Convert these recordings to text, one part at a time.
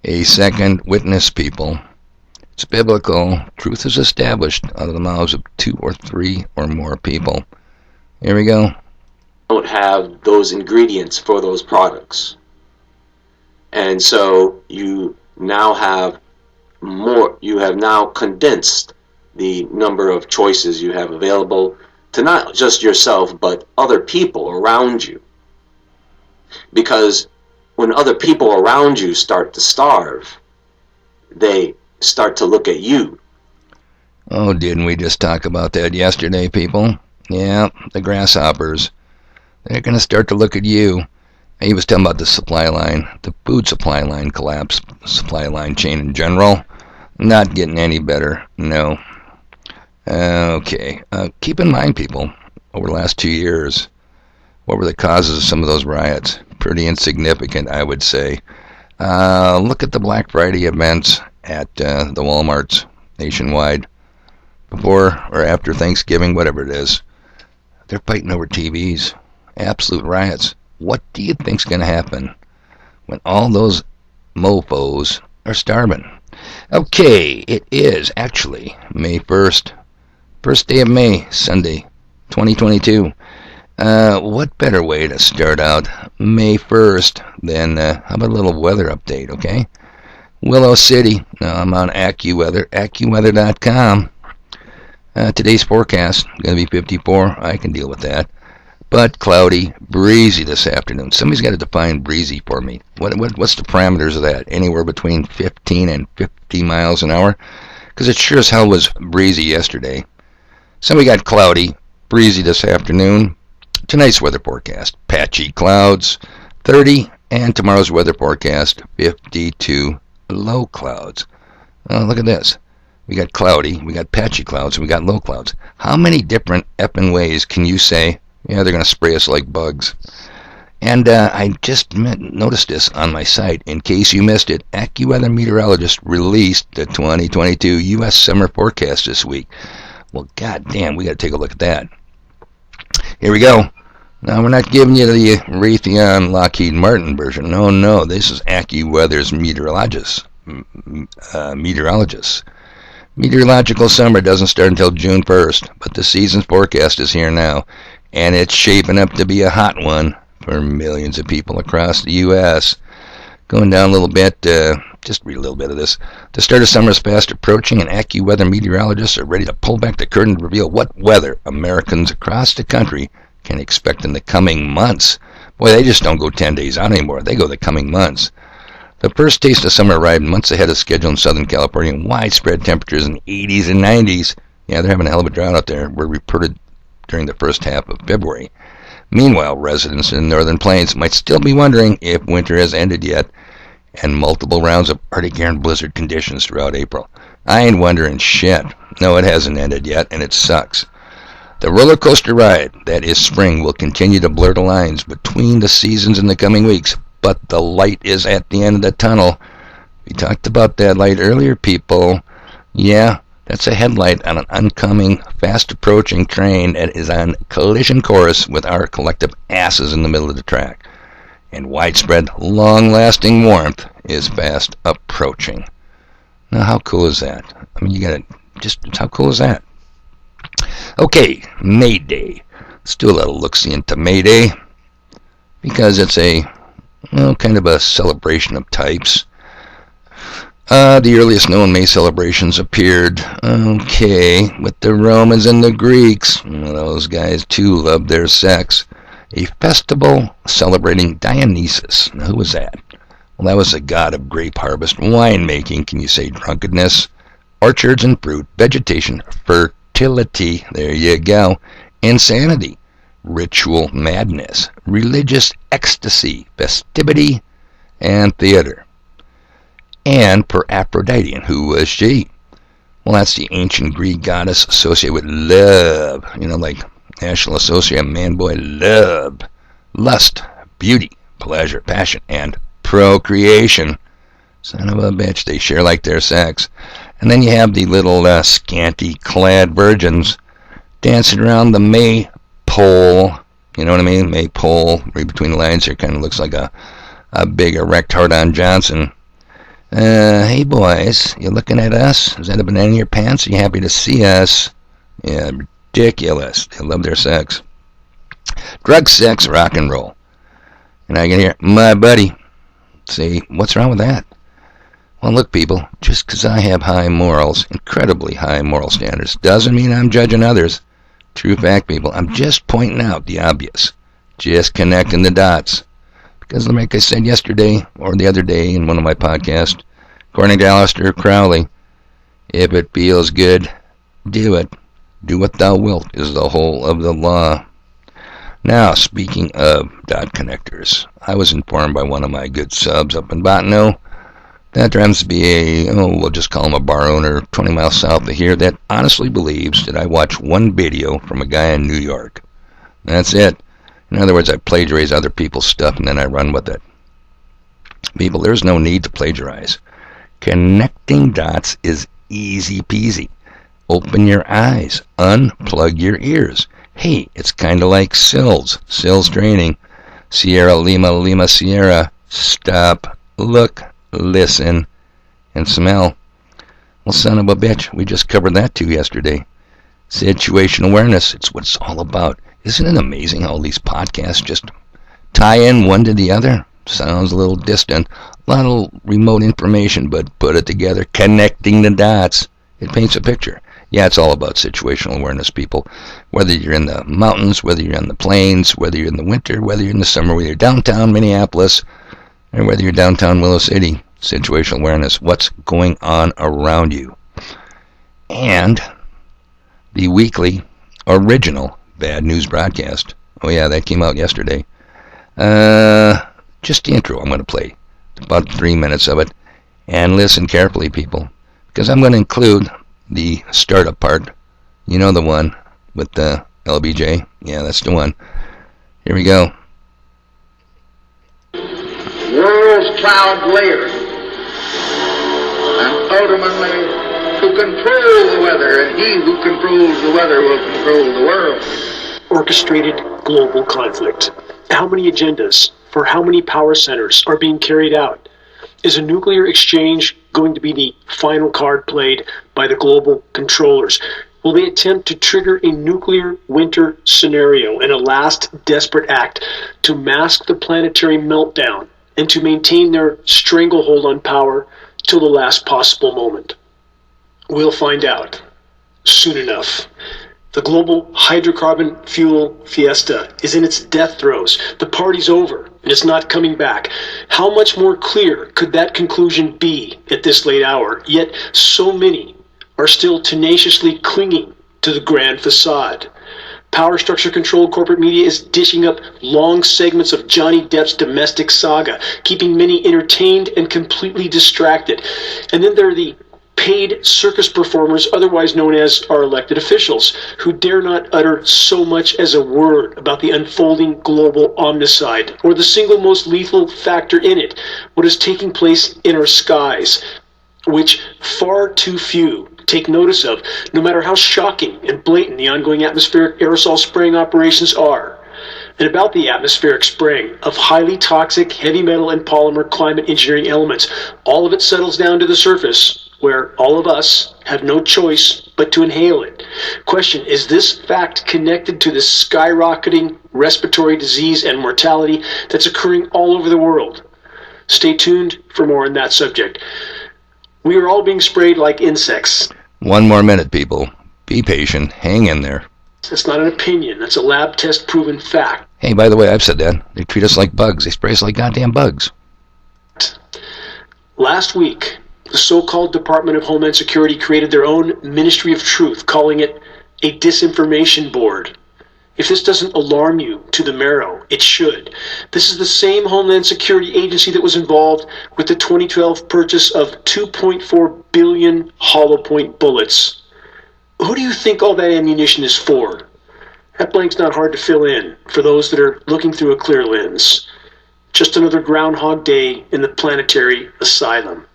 A second witness, people. It's biblical. Truth is established out of the mouths of 2 or 3 or more people. Here we go. Don't have those ingredients for those products. And so you now have more, you have now condensed the number of choices you have available to not just yourself, but other people around you. Because when other people around you start to starve, they start to look at you. Oh, didn't we just talk about that yesterday, people? Yeah, the grasshoppers. They're going to start to look at you. He was talking about the supply line, the food supply line collapse, supply line chain in general. Not getting any better, no. Okay, keep in mind, people, over the last 2 years, what were the causes of some of those riots? Pretty insignificant, I would say. Look at the Black Friday events at the Walmarts nationwide. Before or after Thanksgiving, whatever it is. They're fighting over TVs. Absolute riots. What do you think's going to happen when all those mofos are starving? Okay, it is actually May 1st. First day of May, Sunday, 2022. What better way to start out May 1st than, how about a little weather update, okay? Willow City. Now I'm on AccuWeather, AccuWeather.com. Today's forecast going to be 54. I can deal with that. But cloudy, breezy this afternoon. Somebody's got to define breezy for me. What's the parameters of that? Anywhere between 15 and 50 miles an hour? Because it sure as hell was breezy yesterday. Somebody got cloudy, breezy this afternoon. Tonight's weather forecast, patchy clouds, 30, and tomorrow's weather forecast, 52 low clouds. Oh, look at this. We got cloudy, we got patchy clouds, and we got low clouds. How many different effing ways can you say, yeah, they're going to spray us like bugs? And I just noticed this on my site. In case you missed it, AccuWeather meteorologist released the 2022 U.S. summer forecast this week. Well, goddamn, we got to take a look at that. Here we go. Now, we're not giving you the Raytheon Lockheed Martin version. No, this is AccuWeather's meteorologists. Meteorological summer doesn't start until June 1st, but the season's forecast is here now, and it's shaping up to be a hot one for millions of people across the U.S. Going down a little bit, just read a little bit of this. The start of summer is fast approaching, and AccuWeather meteorologists are ready to pull back the curtain to reveal what weather Americans across the country can expect in the coming months. Boy, they just don't go 10 days out anymore. They go the coming months. The first taste of summer arrived months ahead of schedule in Southern California, and widespread temperatures in the 80s and 90s. Yeah, they're having a hell of a drought out there. Were reported during the first half of February. Meanwhile, residents in the northern plains might still be wondering if winter has ended yet, and multiple rounds of Arctic air and blizzard conditions throughout April. I ain't wondering shit. No, it hasn't ended yet, and it sucks. The roller coaster ride that is spring will continue to blur the lines between the seasons in the coming weeks, but the light is at the end of the tunnel. We talked about that light earlier, people. Yeah, that's a headlight on an oncoming, fast-approaching train that is on collision course with our collective asses in the middle of the track. And widespread, long-lasting warmth is fast approaching. Now, how cool is that? I mean, you gotta just, how cool is that? Okay, May Day. Let's do a little look-see into May Day, because it's a, well, kind of a celebration of types. The earliest known May celebrations appeared, with the Romans and the Greeks. Well, those guys, too, loved their sex. A festival celebrating Dionysus. Now, who was that? Well, that was the god of grape harvest, winemaking, can you say drunkenness, orchards and fruit, vegetation, fertility, there you go, insanity, ritual madness, religious ecstasy, festivity, and theater. And for Aphrodite, and who was she? Well, that's the ancient Greek goddess associated with love, like National Association of Man-Boy Love, lust, beauty, pleasure, passion, and procreation. Son of a bitch, they share like their sex. And then you have the little scanty-clad virgins dancing around the maypole. You know what I mean? Maypole, right between the lines here, kind of looks like a big erect hard-on Johnson. Hey boys, you looking at us? Is that a banana in your pants? Are you happy to see us? Yeah, ridiculous. They love their sex. Drug, sex, rock and roll. And I can hear, my buddy. See, what's wrong with that? Well, look, people, just because I have high morals, incredibly high moral standards, doesn't mean I'm judging others. True fact, people, I'm just pointing out the obvious. Just connecting the dots. Because like I said yesterday, or the other day in one of my podcasts, according to Aleister Crowley, if it feels good, do it. Do what thou wilt is the whole of the law. Now, speaking of dot connectors, I was informed by one of my good subs up in Bottineau that there happens to be we'll just call him a bar owner 20 miles south of here that honestly believes that I watch one video from a guy in New York. That's it. In other words, I plagiarize other people's stuff and then I run with it. People, there's no need to plagiarize. Connecting dots is easy peasy. Open your eyes. Unplug your ears. Hey, it's kind of like SILS. SILS training. Sierra Lima Lima Sierra. Stop, look, listen, and smell. Well, son of a bitch, we just covered that too yesterday. Situational awareness, it's what it's all about. Isn't it amazing how all these podcasts just tie in one to the other? Sounds a little distant. A lot of remote information, but put it together, connecting the dots. It paints a picture. Yeah, it's all about situational awareness, people. Whether you're in the mountains, whether you're on the plains, whether you're in the winter, whether you're in the summer, whether you're downtown Minneapolis, or whether you're downtown Willow City, situational awareness, what's going on around you. And the weekly original Bad News broadcast. Oh yeah, that came out yesterday. Just the intro I'm going to play. About 3 minutes of it. And listen carefully, people, because I'm going to include the startup part. You know the one with the LBJ? Yeah, that's the one. Here we go. World's cloud layer, and ultimately to control the weather, and he who controls the weather will control the world. Orchestrated global conflict. How many agendas for how many power centers are being carried out? Is a nuclear exchange going to be the final card played by the global controllers? Will they attempt to trigger a nuclear winter scenario in a last desperate act to mask the planetary meltdown and to maintain their stranglehold on power till the last possible moment? We'll find out soon enough. The global hydrocarbon fuel fiesta is in its death throes. The party's over, and it's not coming back. How much more clear could that conclusion be at this late hour? Yet so many are still tenaciously clinging to the grand facade. Power structure controlled corporate media is dishing up long segments of Johnny Depp's domestic saga, keeping many entertained and completely distracted. And then there are the paid circus performers, otherwise known as our elected officials, who dare not utter so much as a word about the unfolding global omnicide, or the single most lethal factor in it, what is taking place in our skies, which far too few take notice of, no matter how shocking and blatant the ongoing atmospheric aerosol spraying operations are. And about the atmospheric spraying of highly toxic heavy metal and polymer climate engineering elements, all of it settles down to the surface, where all of us have no choice but to inhale it. Question, is this fact connected to the skyrocketing respiratory disease and mortality that's occurring all over the world? Stay tuned for more on that subject. We are all being sprayed like insects. 1 more minute, people. Be patient. Hang in there. That's not an opinion. That's a lab test proven fact. Hey, by the way, I've said that. They treat us like bugs. They spray us like goddamn bugs. Last week, the so-called Department of Homeland Security created their own Ministry of Truth, calling it a disinformation board. If this doesn't alarm you to the marrow, it should. This is the same Homeland Security agency that was involved with the 2012 purchase of 2.4 billion hollow point bullets. Who do you think all that ammunition is for? That blank's not hard to fill in for those that are looking through a clear lens. Just another Groundhog Day in the planetary asylum.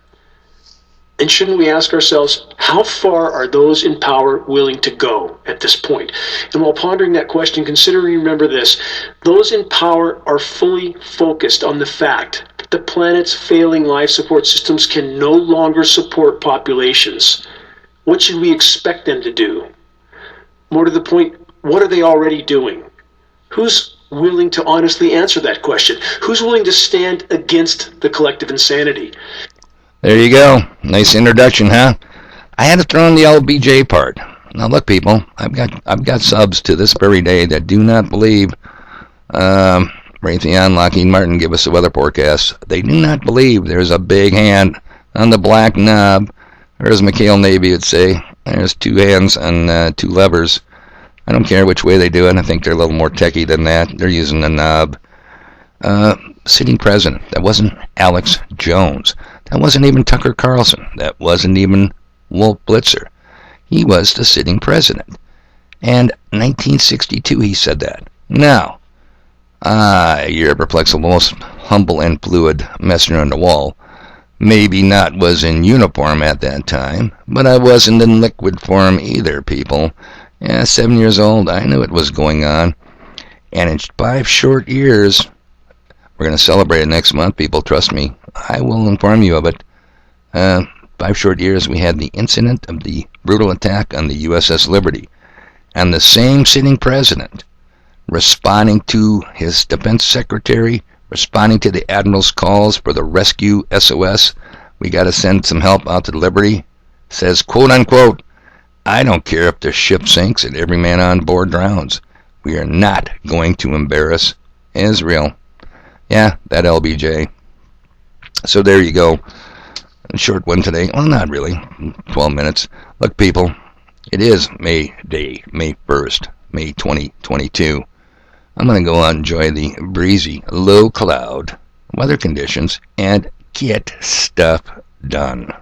And shouldn't we ask ourselves, how far are those in power willing to go at this point? And while pondering that question, consider and remember this. Those in power are fully focused on the fact that the planet's failing life support systems can no longer support populations. What should we expect them to do? More to the point, what are they already doing? Who's willing to honestly answer that question? Who's willing to stand against the collective insanity? There you go. Nice introduction, huh? I had to throw in the LBJ part. Now look, people, I've got subs to this very day that do not believe Raytheon, Lockheed Martin give us a weather forecast. They do not believe there's a big hand on the black knob, or as Mikhail Navy would say, there's two hands on two levers. I don't care which way they do it. I think they're a little more techie than that. They're using the knob. Sitting president. That wasn't Alex Jones. That wasn't even Tucker Carlson. That wasn't even Wolf Blitzer. He was the sitting president. And 1962 he said that. Now, your perplexable, most humble and fluid messenger on the wall. Maybe not was in uniform at that time, but I wasn't in liquid form either, people. Yeah, 7 years old, I knew it was going on. And in 5 short years, we're going to celebrate it next month, people, trust me. I will inform you of it. 5 short years, we had the incident of the brutal attack on the USS Liberty. And the same sitting president, responding to his defense secretary, responding to the admiral's calls for the rescue SOS, we got to send some help out to the Liberty, says, quote unquote, I don't care if the ship sinks and every man on board drowns. We are not going to embarrass Israel. Yeah, that LBJ. So there you go. A short one today. Well, not really. 12 minutes. Look, people, it is May Day, May 1st, May 2022. I'm going to go out and enjoy the breezy, low cloud weather conditions and get stuff done.